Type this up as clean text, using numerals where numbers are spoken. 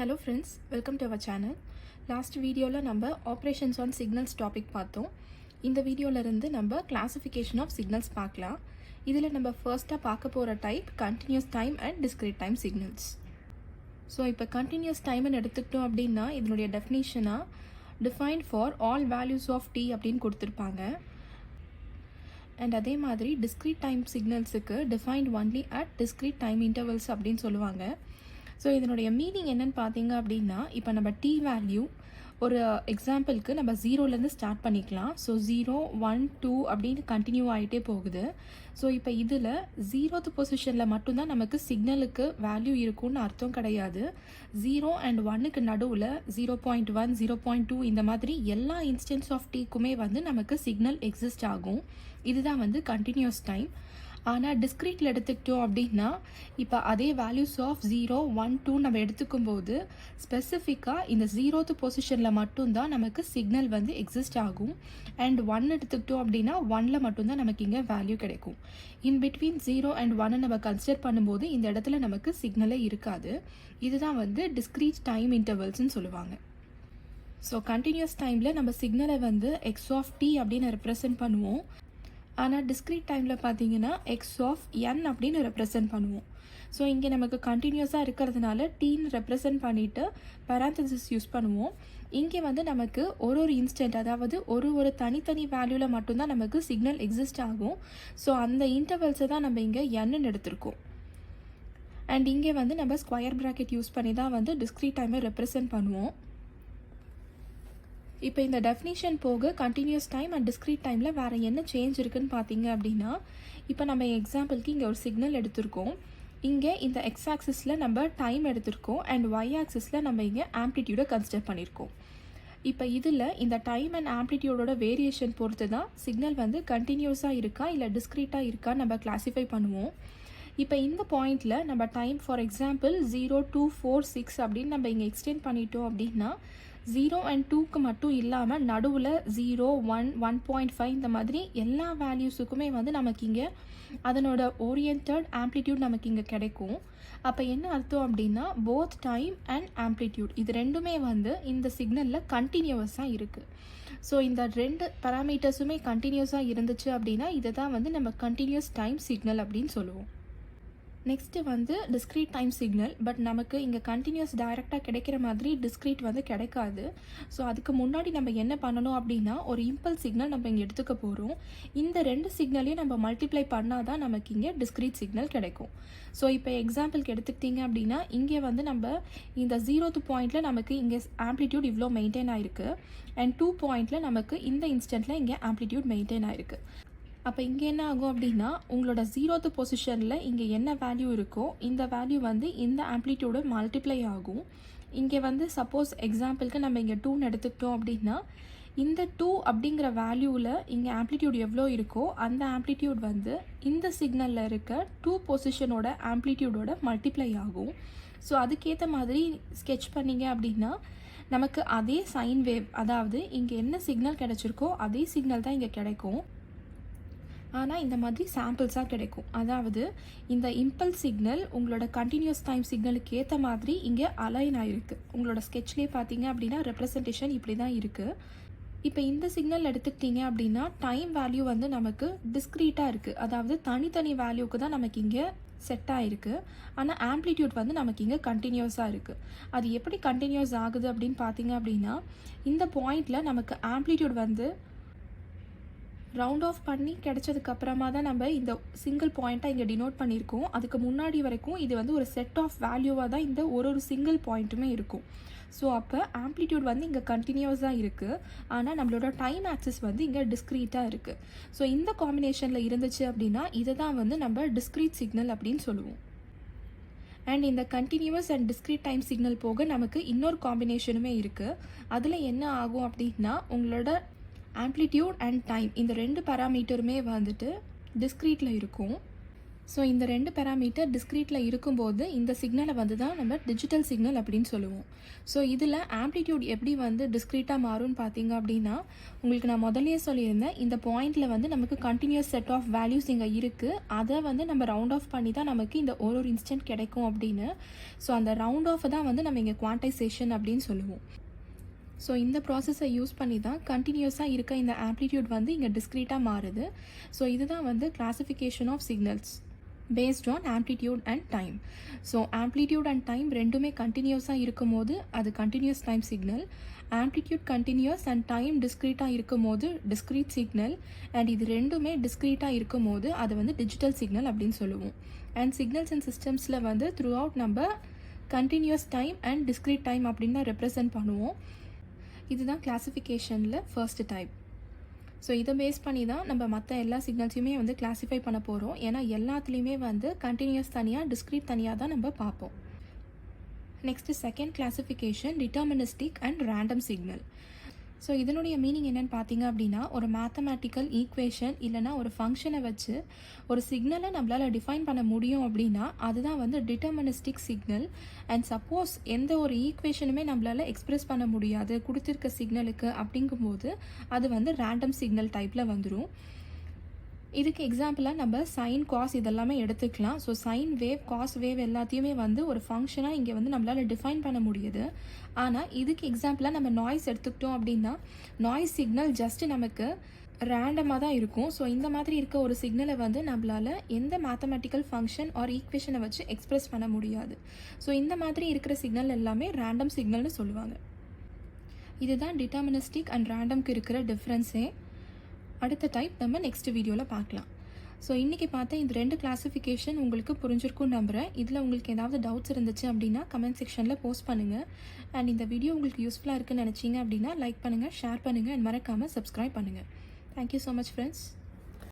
Hello friends, welcome to our channel. Last வீடியோவில் நம்ம operations on signals topic பார்த்தோம். இந்த வீடியோவிலேருந்து நம்ம கிளாசிஃபிகேஷன் ஆஃப் சிக்னல்ஸ் பார்க்கலாம். இதில் நம்ம ஃபர்ஸ்ட்டாக பார்க்க போகிற type continuous time and discrete time signals. So இப்போ கண்டினியூஸ் டைம்னு எடுத்துக்கிட்டோம் அப்படின்னா இதனுடைய டெஃபினிஷனாக defined for all values of t அப்படின்னு கொடுத்துருப்பாங்க. அண்ட் அதே மாதிரி டிஸ்கிரீட் டைம் சிக்னல்ஸுக்கு defined only at discrete time intervals அப்படின்னு சொல்லுவாங்க. ஸோ இதனுடைய மீனிங் என்னென்னு பார்த்தீங்க அப்படின்னா இப்போ நம்ம டி வேல்யூ ஒரு எக்ஸாம்பிளுக்கு நம்ம ஜீரோலேருந்து ஸ்டார்ட் பண்ணிக்கலாம். ஸோ 0, 1, 2 அப்படின்னு கண்டினியூ ஆகிட்டே போகுது. ஸோ இப்போ இதில் 0th பொசிஷனில் மட்டும்தான் நமக்கு சிக்னலுக்கு வேல்யூ இருக்குன்னு அர்த்தம் கிடையாது. 0 and 1க்கு நடுவில் 0.1, 0.2 இந்த மாதிரி எல்லா இன்ஸ்டன்ஸ் ஆஃப் டீக்குமே வந்து நமக்கு சிக்னல் எக்ஸிஸ்ட் ஆகும். இதுதான் வந்து கண்டினியூஸ் டைம். ஆனால் டிஸ்க்ரீட்டில் எடுத்துக்கிட்டோம் அப்படின்னா இப்போ அதே வேல்யூஸ் ஆஃப் 0, 1, 2 நம்ம எடுத்துக்கும்போது ஸ்பெசிஃபிக்காக இந்த 0th பொசிஷனில் மட்டும்தான் நமக்கு சிக்னல் வந்து எக்ஸிஸ்ட் ஆகும். அண்ட் 1 எடுத்துக்கிட்டோம் அப்படின்னா 1ல் மட்டும்தான் நமக்கு இங்கே வேல்யூ கிடைக்கும். இன் பிட்வீன் 0 and 1 நம்ம கன்சிடர் பண்ணும்போது இந்த இடத்துல நமக்கு சிக்னலே இருக்காது. இதுதான் வந்து டிஸ்க்ரீட் டைம் இன்டர்வல்ஸ்ன்னு சொல்லுவாங்க. ஸோ கண்டினியூஸ் டைமில் நம்ம சிக்னலை வந்து எக்ஸ் ஆஃப் டி அப்படின்னு ரெப்ரசன்ட் பண்ணுவோம். ஆனால் டிஸ்க்ரீட் டைமில் பார்த்தீங்கன்னா எக்ஸ் ஆஃப் என் அப்படின்னு ரெப்ரசன்ட் பண்ணுவோம். ஸோ இங்கே நமக்கு கண்டினியூஸாக இருக்கிறதுனால டீன்னு ரெப்ரசன்ட் பண்ணிவிட்டு பேராந்தசிஸ் யூஸ் பண்ணுவோம். இங்கே வந்து நமக்கு ஒரு இன்ஸ்டன்ட் அதாவது ஒரு தனித்தனி வேல்யூவில் மட்டும்தான் நமக்கு சிக்னல் எக்ஸிஸ்ட் ஆகும். ஸோ அந்த இன்டர்வல்ஸை தான் நம்ம இங்கே என்னு எடுத்திருக்கோம். அண்ட் இங்கே வந்து நம்ம ஸ்கொயர் ப்ராக்கெட் யூஸ் பண்ணி தான் வந்து டிஸ்க்ரீட் டைமை ரெப்ரசன்ட் பண்ணுவோம். இப்போ இந்த டெஃபினிஷன் போக கண்டினியூஸ் டைம் அண்ட் டிஸ்க்ரீட் டைமில் வேறு என்ன சேஞ்ச் இருக்குதுன்னு பார்த்தீங்க அப்படின்னா இப்போ நம்ம எக்ஸாம்பிளுக்கு இங்கே ஒரு சிக்னல் எடுத்திருக்கோம். இங்கே இந்த எக்ஸ் ஆக்சிஸில் நம்ம டைம் எடுத்திருக்கோம் அண்ட் ஒய் ஆக்சிஸில் நம்ம இங்கே ஆம்ப்ளிடியூடை கன்சிடர் பண்ணியிருக்கோம். இப்போ இதில் இந்த டைம் அண்ட் ஆம்ப்ளிடியூடோட வேரியேஷன் பொறுத்து தான் சிக்னல் வந்து கண்டினியூஸாக இருக்கா இல்லை டிஸ்க்ரீட்டாக இருக்கா நம்ம கிளாஸிஃபை பண்ணுவோம். இப்போ இந்த பாயிண்டில் நம்ம டைம் ஃபார் எக்ஸாம்பிள் 0, 2, 4, 6 அப்படின்னு நம்ம இங்கே எக்ஸ்டெண்ட் பண்ணிட்டோம் அப்படின்னா 0 and 2க்கு மட்டும் இல்லாமல் நடுவில் 0, 1, 1.5 இந்த மாதிரி எல்லா வேல்யூஸுக்குமே வந்து நமக்கு இங்கே அதனோட ஓரியன்டட் ஆம்ப்ளிடியூட் நமக்கு இங்கே கிடைக்கும். அப்போ என்ன அர்த்தம் அப்படின்னா போத் டைம் அண்ட் ஆம்ப்ளிடியூட் இது ரெண்டுமே வந்து இந்த சிக்னலில் கண்டினியூவஸாக இருக்குது. ஸோ இந்த ரெண்டு பேராமீட்டர்ஸுமே கண்டினியூஸாக இருந்துச்சு அப்படின்னா இதை தான் வந்து நம்ம கண்டினியூஸ் டைம் சிக்னல் அப்படின்னு சொல்லுவோம். நெக்ஸ்ட்டு வந்து டிஸ்க்ரீட் டைம் சிக்னல். பட் நமக்கு இங்கே கண்டினியூஸ் டைரெக்டாக கிடைக்கிற மாதிரி டிஸ்க்ரீட் வந்து கிடைக்காது. ஸோ அதுக்கு முன்னாடி நம்ம என்ன பண்ணணும் அப்படின்னா ஒரு இம்பல்ஸ் சிக்னல் நம்ம இங்கே எடுத்துக்க போகிறோம். இந்த ரெண்டு சிக்னலையும் நம்ம மல்டிப்ளை பண்ணால் தான் நமக்கு இங்கே டிஸ்க்ரீட் சிக்னல் கிடைக்கும். ஸோ இப்போ எக்ஸாம்பிளுக்கு எடுத்துக்கிட்டிங்க அப்படின்னா இங்கே வந்து நம்ம இந்த 0th பாயிண்டில் நமக்கு இங்கே ஆம்ப்ளிடியூட் இவ்வளோ மெயின்டைன் ஆகிருக்கு அண்ட் 2 பாயிண்டில் நமக்கு இந்த இன்ஸ்டன்ட்டில் இங்கே ஆம்ப்ளிடியூட் மெயின்டைன் ஆகிருக்கு. அப்போ இங்கே என்ன ஆகும் அப்படின்னா உங்களோட 0th பொசிஷனில் இங்கே என்ன வேல்யூ இருக்கோ இந்த வேல்யூ வந்து இந்த ஆம்ப்ளிடியூடு மல்டிப்ளை ஆகும். இங்கே வந்து சப்போஸ் எக்ஸாம்பிளுக்கு நம்ம இங்கே 2ன்னு எடுத்துக்கிட்டோம் அப்படின்னா இந்த 2 அப்படிங்கிற வேல்யூவில் இங்கே ஆம்ப்ளிடியூட் எவ்வளோ இருக்கோ அந்த ஆம்ப்ளிடியூட் வந்து இந்த சிக்னலில் இருக்க 2 பொசிஷனோட ஆம்ப்ளிடியூடோட மல்டிப்ளை ஆகும். ஸோ அதுக்கேற்ற மாதிரி ஸ்கெட்ச் பண்ணிங்க அப்படின்னா நமக்கு அதே சைன் வேவ் அதாவது இங்கே என்ன சிக்னல் கிடச்சிருக்கோ அதே சிக்னல் தான் இங்கே கிடைக்கும். ஆனால் இந்த மாதிரி சாம்பிள்ஸாக கிடைக்கும். அதாவது இந்த இம்பல்ஸ் சிக்னல் உங்களோட கண்டினியூஸ் டைம் சிக்னலுக்கு ஏற்ற மாதிரி இங்கே அலைன் ஆகிருக்கு. உங்களோட ஸ்கெட்ச்லேயே பார்த்தீங்க அப்படின்னா ரெப்ரசன்டேஷன் இப்படி தான் இருக்குது. இப்போ இந்த சிக்னல் எடுத்துக்கிட்டிங்க அப்படின்னா டைம் வேல்யூ வந்து நமக்கு டிஸ்க்ரீட்டாக இருக்குது. அதாவது தனித்தனி வேல்யூக்கு தான் நமக்கு இங்கே செட் ஆகிருக்கு. ஆனால் ஆம்ப்ளிடியூட் வந்து நமக்கு இங்கே கண்டினியூஸாக இருக்குது. அது எப்படி கண்டினியூஸ் ஆகுது அப்படின்னு பார்த்தீங்க அப்படின்னா இந்த பாயிண்டில் நமக்கு ஆம்ப்ளிடியூட் வந்து ரவுண்ட் ஆஃப் பண்ணி கிடைச்சதுக்கப்புறமா தான் நம்ம இந்த சிங்கிள் பாயிண்ட்டாக இங்கே டினோட் பண்ணியிருக்கோம். அதுக்கு முன்னாடி வரைக்கும் இது வந்து ஒரு செட் ஆஃப் வேல்யூவாக தான் இந்த ஒரு சிங்கிள் பாயிண்ட்டுமே இருக்கும். ஸோ அப்போ ஆம்ப்ளிடியூட் வந்து இங்கே கண்டினியூஸாக இருக்குது. ஆனால் நம்மளோட டைம் ஆக்சிஸ் வந்து இங்கே டிஸ்க்ரீட்டாக இருக்குது. ஸோ இந்த காம்பினேஷனில் இருந்துச்சு அப்படின்னா இதை தான் வந்து நம்ம டிஸ்க்ரீட் சிக்னல் அப்படின்னு சொல்லுவோம். அண்ட் இந்த continuous and discrete time signal போக நமக்கு இன்னொரு காம்பினேஷனுமே இருக்குது. அதில் என்ன ஆகும் அப்படின்னா உங்களோட ஆம்ப்ளிடியூட் அண்ட் டைம் இந்த ரெண்டு பேராமீட்டருமே வந்துட்டு டிஸ்க்ரீட்டில் இருக்கும். ஸோ இந்த 2 பேராமீட்டர் டிஸ்க்ரீட்டில் இருக்கும்போது இந்த சிக்னலை வந்து தான் நம்ம டிஜிட்டல் சிக்னல் அப்படின்னு சொல்லுவோம். ஸோ இதில் ஆம்ப்ளிடியூட் எப்படி வந்து டிஸ்க்ரீட்டாக மாறும்னு பார்த்தீங்க அப்படின்னா, உங்களுக்கு நான் முதல்லயே சொல்லியிருந்தேன், இந்த பாயிண்டில் வந்து நமக்கு கண்டினியூஸ் செட் ஆஃப் வேல்யூஸ் இங்கே இருக்குது. அதை வந்து நம்ம ரவுண்ட் ஆஃப் பண்ணி தான் நமக்கு இந்த ஒரு இன்ஸ்டன்ட் கிடைக்கும் அப்படின்னு. ஸோ அந்த ரவுண்ட் ஆஃப் தான் வந்து நம்ம இங்கே குவான்டைசேஷன் அப்படின்னு சொல்லுவோம். ஸோ இந்த ப்ராசஸை யூஸ் பண்ணி தான் கண்டினியூஸாக இருக்க இந்த ஆம்ப்ளிடியூட் வந்து இங்கே டிஸ்க்ரீட்டாக மாறுது. ஸோ இதுதான் வந்து classification of signals based on amplitude and time. So amplitude and time ரெண்டுமே கண்டினியூஸாக இருக்கும் போது அது continuous time signal, amplitude continuous and time டிஸ்க்ரீட்டாக இருக்கும் போது டிஸ்க்ரீட் சிக்னல், அண்ட் இது ரெண்டுமே டிஸ்க்ரீட்டாக இருக்கும் போது அது வந்து டிஜிட்டல் சிக்னல் அப்படின்னு சொல்லுவோம். அண்ட் சிக்னல்ஸ் அண்ட் சிஸ்டம்ஸில் வந்து த்ரூ அவுட் நம்ம continuous time and discrete time அப்படின்னு தான் ரெப்ரசன்ட் பண்ணுவோம். இதுதான் கிளாசிஃபிகேஷனில் ஃபர்ஸ்ட் டைப். ஸோ இதை பேஸ் பண்ணி தான் நம்ம மற்ற எல்லா சிக்னல்ஸையுமே வந்து கிளாஸிஃபை பண்ண போகிறோம். ஏன்னா எல்லாத்துலேயுமே வந்து கண்டினியூஸ் தனியாக டிஸ்க்ரீட் தனியாக தான் நம்ம பார்ப்போம். Next second classification deterministic and random signal. So இதனுடைய மீனிங் என்னென்னு பார்த்தீங்க அப்படின்னா, ஒரு மேத்தமேட்டிக்கல் ஈக்குவேஷன் இல்லைனா ஒரு ஃபங்க்ஷனை வச்சு ஒரு சிக்னலை நம்மளால் டிஃபைன் பண்ண முடியும் அப்படின்னா அதுதான் வந்து டிட்டர்மினிஸ்டிக் சிக்னல். அண்ட் சப்போஸ் எந்த ஒரு ஈக்குவேஷனுமே நம்மளால் எக்ஸ்பிரஸ் பண்ண முடியாது கொடுத்துருக்க சிக்னலுக்கு அப்படிங்கும்போது அது வந்து ரேண்டம் சிக்னல் டைப்பில் வந்துடும். இதுக்கு எக்ஸாம்பிளாக நம்ம சைன் காஸ் இதெல்லாமே எடுத்துக்கலாம். So sine wave cos wave எல்லாத்தையுமே வந்து ஒரு ஃபங்க்ஷனாக இங்கே வந்து நம்மளால் டிஃபைன் பண்ண முடியுது. ஆனால் இதுக்கு எக்ஸாம்பிளாக நம்ம நாய்ஸ் எடுத்துக்கிட்டோம் அப்படின்னா நாய்ஸ் சிக்னல் ஜஸ்ட் நமக்கு ரேண்டமாக தான் இருக்கும். ஸோ இந்த மாதிரி இருக்க ஒரு சிக்னலை வந்து நம்மளால் எந்த மேத்தமெட்டிக்கல் ஃபங்க்ஷன் ஆர் ஈக்குவேஷனை வச்சு எக்ஸ்பிரஸ் பண்ண முடியாது. ஸோ இந்த மாதிரி இருக்கிற சிக்னல் எல்லாமே ரேண்டம் சிக்னல்னு சொல்லுவாங்க. இதுதான் டிட்டர்மினிஸ்டிக் அண்ட் ரேண்டம்க்கு இருக்கிற டிஃப்ரென்ஸே. அடுத்த டைப் நம்ம நெக்ஸ்ட் வீடியோவில் பார்க்கலாம். ஸோ இன்றைக்கி பார்த்த இந்த 2 கிளாஸிஃபிகேஷன் உங்களுக்கு புரிஞ்சிருக்கும்னு நம்புகிறேன். இதில் உங்களுக்கு ஏதாவது டவுட்ஸ் இருந்துச்சு அப்படின்னா கமெண்ட் செக்ஷனில் போஸ்ட் பண்ணுங்கள். அண்ட் இந்த வீடியோ உங்களுக்கு யூஸ்ஃபுல்லாக இருக்குன்னு நினச்சிங்க அப்படின்னா லைக் பண்ணுங்கள், ஷேர் பண்ணுங்கள், அண்ட் மறக்காமல் சப்ஸ்கிரைப் பண்ணுங்கள். Thank you so much friends.